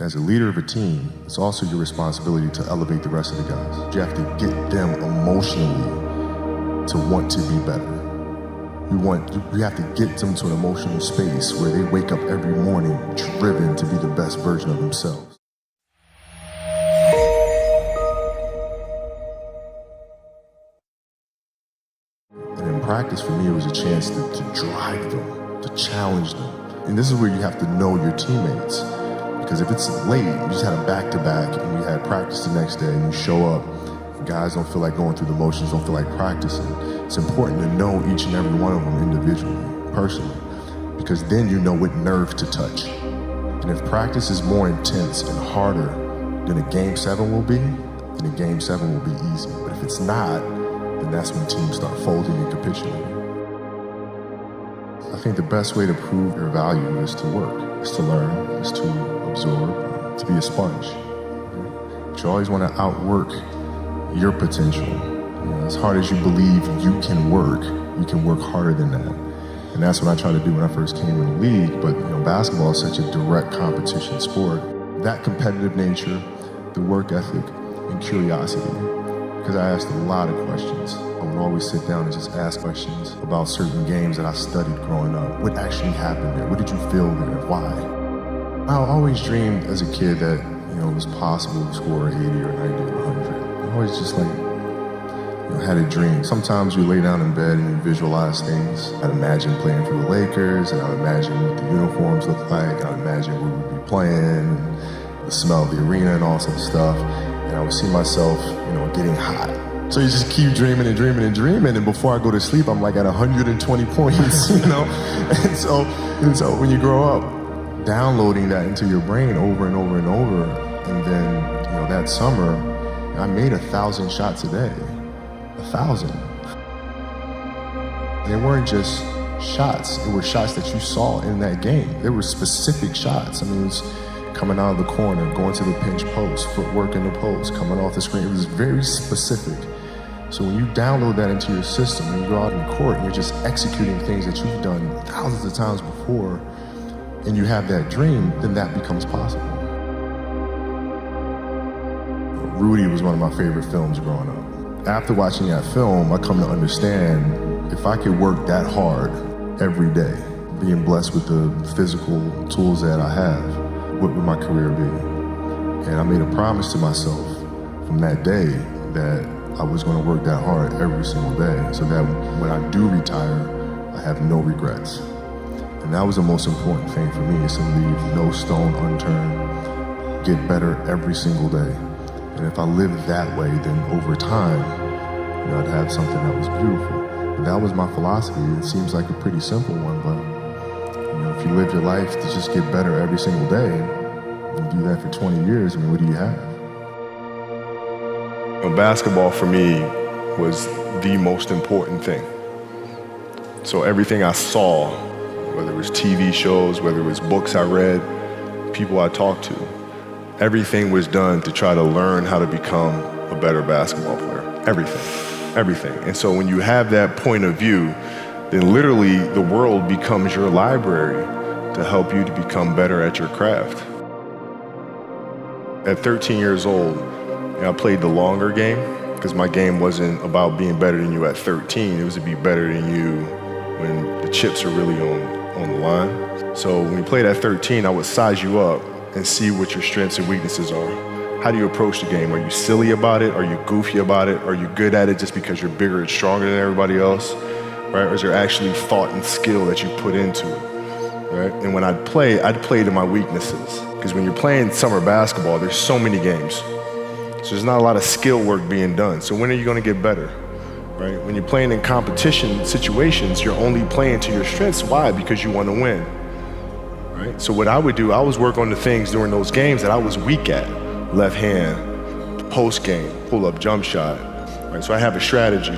As a leader of a team, it's also your responsibility to elevate the rest of the guys. You have to get them emotionally to want to be better. You have to get them to an emotional space where they wake up every morning driven to be the best version of themselves. And in practice, for me, it was a chance to drive them, to challenge them. And this is where you have to know your teammates. Because if it's late, you just had a back-to-back and you had practice the next day and you show up, and guys don't feel like going through the motions, don't feel like practicing. It's important to know each and every one of them individually, personally, because then you know what nerve to touch. And if practice is more intense and harder than a Game 7 will be, then a Game 7 will be easy. But if it's not, then that's when teams start folding and capitulating. I think the best way to prove your value is to work, is to learn, is to absorb, to be a sponge. But you always want to outwork your potential. As hard as you believe you can work harder than that. And that's what I tried to do when I first came in the league. But basketball is such a direct competition sport. That competitive nature, the work ethic, and curiosity. Because I asked a lot of questions. I would always sit down and just ask questions about certain games that I studied growing up. What actually happened there? What did you feel there? Why? I always dreamed as a kid that it was possible to score 80 or 90 or 100. I always just had a dream. Sometimes you lay down in bed and you visualize things. I'd imagine playing for the Lakers, and I'd imagine what the uniforms look like. I'd imagine where we'd be playing, and the smell of the arena and all sorts of stuff. And I would see myself, getting hot. So you just keep dreaming and dreaming and dreaming, and before I go to sleep, I'm like at 120 points, And so when you grow up, downloading that into your brain over and over and over, and then that summer, I made 1,000 shots a day. 1,000. They weren't just shots. It were shots that you saw in that game. They were specific shots. It was coming out of the corner, going to the pinch post, footwork in the post, coming off the screen. It was very specific. So when you download that into your system and you go out in court and you're just executing things that you've done thousands of times before, and you have that dream, then that becomes possible. Rudy was one of my favorite films growing up. After watching that film, I come to understand if I could work that hard every day, being blessed with the physical tools that I have, what would my career be? And I made a promise to myself from that day that I was going to work that hard every single day so that when I do retire, I have no regrets. And that was the most important thing for me, is to leave no stone unturned, get better every single day. And if I lived that way, then over time, I'd have something that was beautiful. And that was my philosophy. It seems like a pretty simple one, but if you live your life to just get better every single day, and do that for 20 years, what do you have? Basketball for me was the most important thing. So everything I saw, whether it was TV shows, whether it was books I read, people I talked to, everything was done to try to learn how to become a better basketball player. Everything. And so when you have that point of view, then literally the world becomes your library to help you to become better at your craft. At 13 years old, I played the longer game because my game wasn't about being better than you at 13. It was to be better than you when the chips are really on the line. So when we played at 13, I would size you up and see what your strengths and weaknesses are. How do you approach the game? Are you silly about it? Are you goofy about it? Are you good at it just because you're bigger and stronger than everybody else? Right? Or is there actually thought and skill that you put into it? Right? And when I'd play to my weaknesses. Because when you're playing summer basketball, there's so many games. So there's not a lot of skill work being done. So when are you going to get better? Right? When you're playing in competition situations, you're only playing to your strengths. Why? Because you want to win. Right? So what I would do, I was work on the things during those games that I was weak at. Left hand, post game, pull up jump shot. Right? So I have a strategy.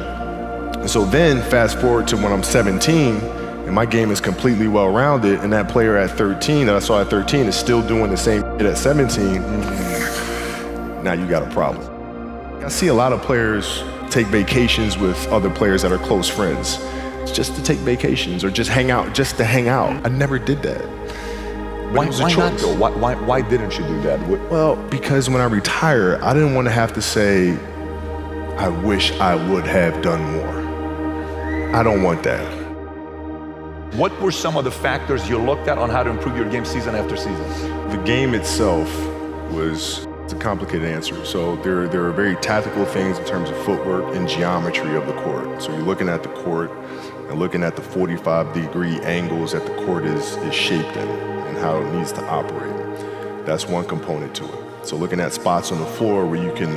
And so then fast forward to when I'm 17 and my game is completely well-rounded, and that player at 13 that I saw at 13 is still doing the same shit at 17, now you got a problem. I see a lot of players take vacations with other players that are close friends. It's just to take vacations or just hang out, just to hang out. I never did that. But it was a Why not choice. though? Why didn't you do that? Well, because when I retire, I didn't want to have to say, I wish I would have done more. I don't want that. What were some of the factors you looked at on how to improve your game season after season? The game itself it's a complicated answer. So there are very tactical things in terms of footwork and geometry of the court. So you're looking at the court and looking at the 45-degree angles that the court is shaped in and how it needs to operate. That's one component to it. So looking at spots on the floor where you can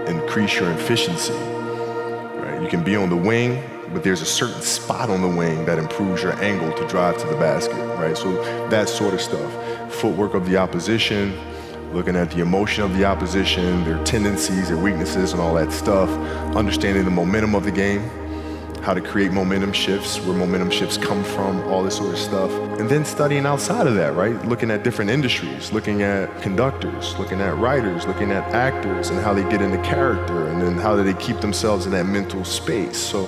increase your efficiency, right? You can be on the wing, but there's a certain spot on the wing that improves your angle to drive to the basket, right? So that sort of stuff. Footwork of the opposition, looking at the emotion of the opposition, their tendencies, their weaknesses, and all that stuff. Understanding the momentum of the game, how to create momentum shifts, where momentum shifts come from, all this sort of stuff. And then studying outside of that, right? Looking at different industries, looking at conductors, looking at writers, looking at actors and how they get into character, and then how do they keep themselves in that mental space. So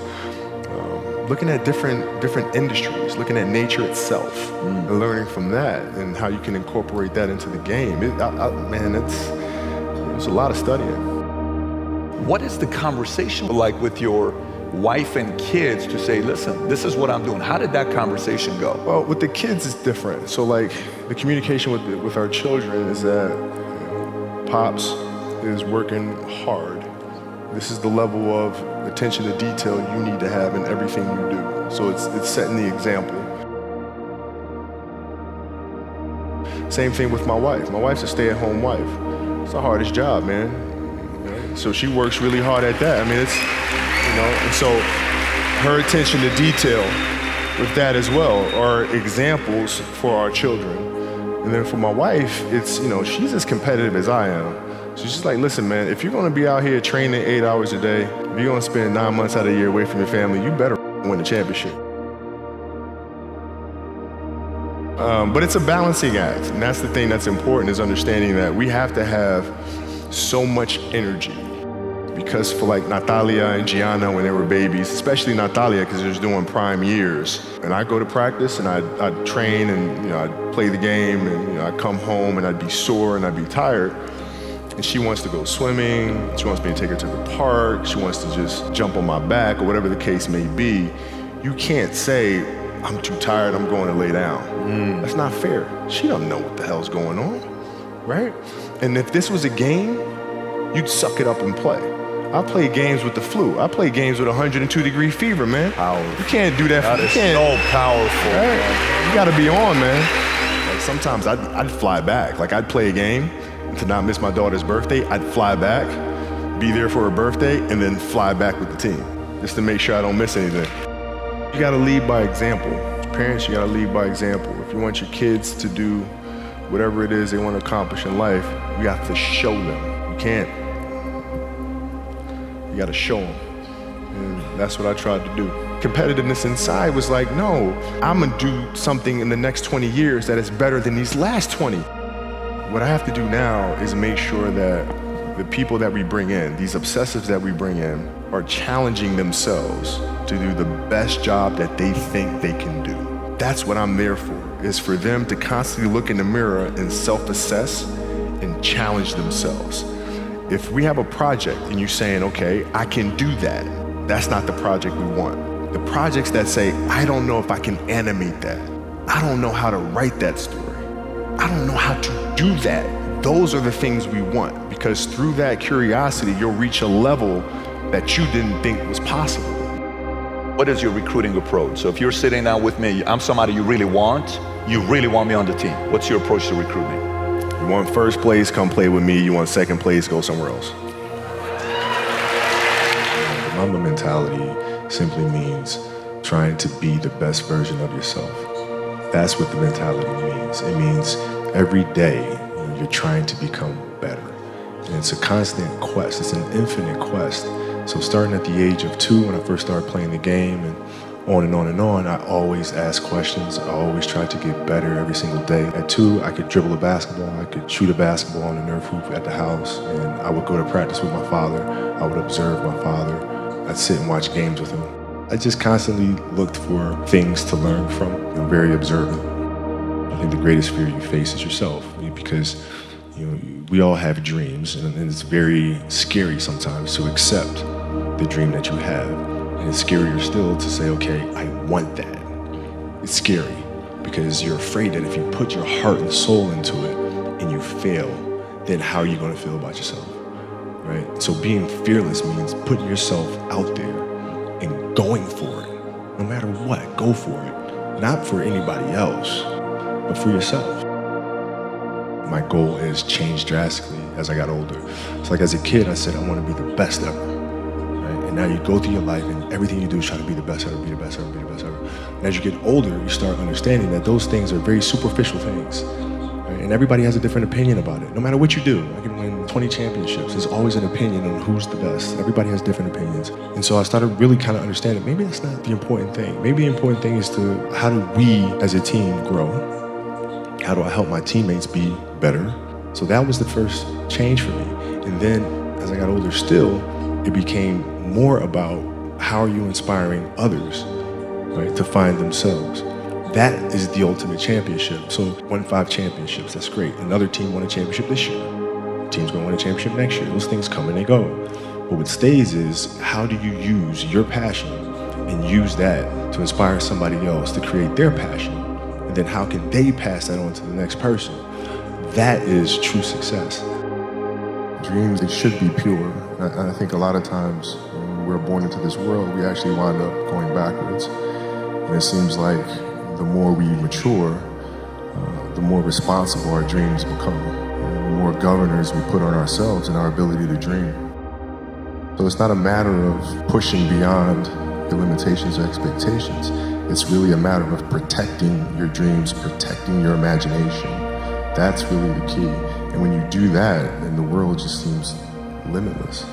looking at different industries, looking at nature itself, and learning from that and how you can incorporate that into the game. Man, it's a lot of studying. What is the conversation like with your wife and kids to say, listen, this is what I'm doing? How did that conversation go? Well, with the kids, it's different. So like the communication with our children is that Pops is working hard. This is the level of attention to detail you need to have in everything you do. So it's setting the example. Same thing with my wife. My wife's a stay-at-home wife. It's the hardest job, man. So she works really hard at that. I mean, it's, and so her attention to detail with that as well are examples for our children. And then for my wife, it's, she's as competitive as I am. So she's like, listen, man, if you're gonna be out here training 8 hours a day, if you're gonna spend 9 months out of the year away from your family, you better win the championship. But it's a balancing act, and that's the thing that's important, is understanding that we have to have so much energy. Because for like Natalia and Gianna when they were babies, especially Natalia because they're doing prime years, and I go to practice and I'd train and I'd play the game and I'd come home and I'd be sore and I'd be tired. And she wants to go swimming, she wants me to take her to the park, she wants to just jump on my back or whatever the case may be. You can't say, I'm too tired, I'm going to lay down. That's not fair. She don't know what the hell's going on, right? And if this was a game, you'd suck it up and play. I play games with the flu. I play games with 102-degree fever, man. You can't do that. That is so powerful. Right? You gotta be on, man. Like sometimes I'd fly back. Like I'd play a game, and to not miss my daughter's birthday, I'd fly back, be there for her birthday, and then fly back with the team, just to make sure I don't miss anything. You gotta lead by example. Parents, you gotta lead by example. If you want your kids to do whatever it is they want to accomplish in life, you have to show them. You can't. You gotta show them. And that's what I tried to do. Competitiveness inside was like, no, I'm gonna do something in the next 20 years that is better than these last 20. What I have to do now is make sure that the people that we bring in, these obsessives that we bring in, are challenging themselves to do the best job that they think they can do. That's what I'm there for, is for them to constantly look in the mirror and self-assess and challenge themselves. If we have a project and you're saying, okay, I can do that, that's not the project we want. The projects that say, I don't know if I can animate that. I don't know how to write that story. I don't know how to do that. Those are the things we want, because through that curiosity, you'll reach a level that you didn't think was possible. What is your recruiting approach? So if you're sitting down with me, I'm somebody you really want me on the team. What's your approach to recruiting? You want first place, come play with me. You want second place, go somewhere else. The Mamba mentality simply means trying to be the best version of yourself. That's what the mentality means. It means every day you're trying to become better. And it's a constant quest. It's an infinite quest. So starting at the age of 2, when I first started playing the game, and on and on and on, I always asked questions. I always tried to get better every single day. At 2, I could dribble a basketball. I could shoot a basketball on the Nerf hoop at the house. And I would go to practice with my father. I would observe my father. I'd sit and watch games with him. I just constantly looked for things to learn from. I'm very observant. think the greatest fear you face is yourself, because we all have dreams, and it's very scary sometimes to accept the dream that you have. And it's scarier still to say, okay, I want that. It's scary because you're afraid that if you put your heart and soul into it and you fail, then how are you going to feel about yourself, right? So being fearless means putting yourself out there and going for it. No matter what, go for it. Not for anybody else, but for yourself. My goal is changed drastically as I got older. It's like as a kid, I said, I want to be the best ever. Right? And now you go through your life and everything you do is try to be the best ever, be the best ever, be the best ever. And as you get older, you start understanding that those things are very superficial things. Right? And everybody has a different opinion about it. No matter what you do, I can win 20 championships. There's always an opinion on who's the best. Everybody has different opinions. And so I started really kind of understanding, maybe that's not the important thing. Maybe the important thing is to, how do we as a team grow? How do I help my teammates be better? So that was the first change for me. And then as I got older still, it became more about how are you inspiring others, right, to find themselves. That is the ultimate championship. So won 5 championships, that's great. Another team won a championship this year. Team's gonna win a championship next year. Those things come and they go. But what stays is, how do you use your passion and use that to inspire somebody else to create their passion? And then how can they pass that on to the next person? That is true success. Dreams, they should be pure. I think a lot of times when we're born into this world, we actually wind up going backwards. And it seems like the more we mature, the more responsible our dreams become. And the more governors we put on ourselves and our ability to dream. So it's not a matter of pushing beyond your limitations or expectations. It's really a matter of protecting your dreams, protecting your imagination. That's really the key. And when you do that, then the world just seems limitless.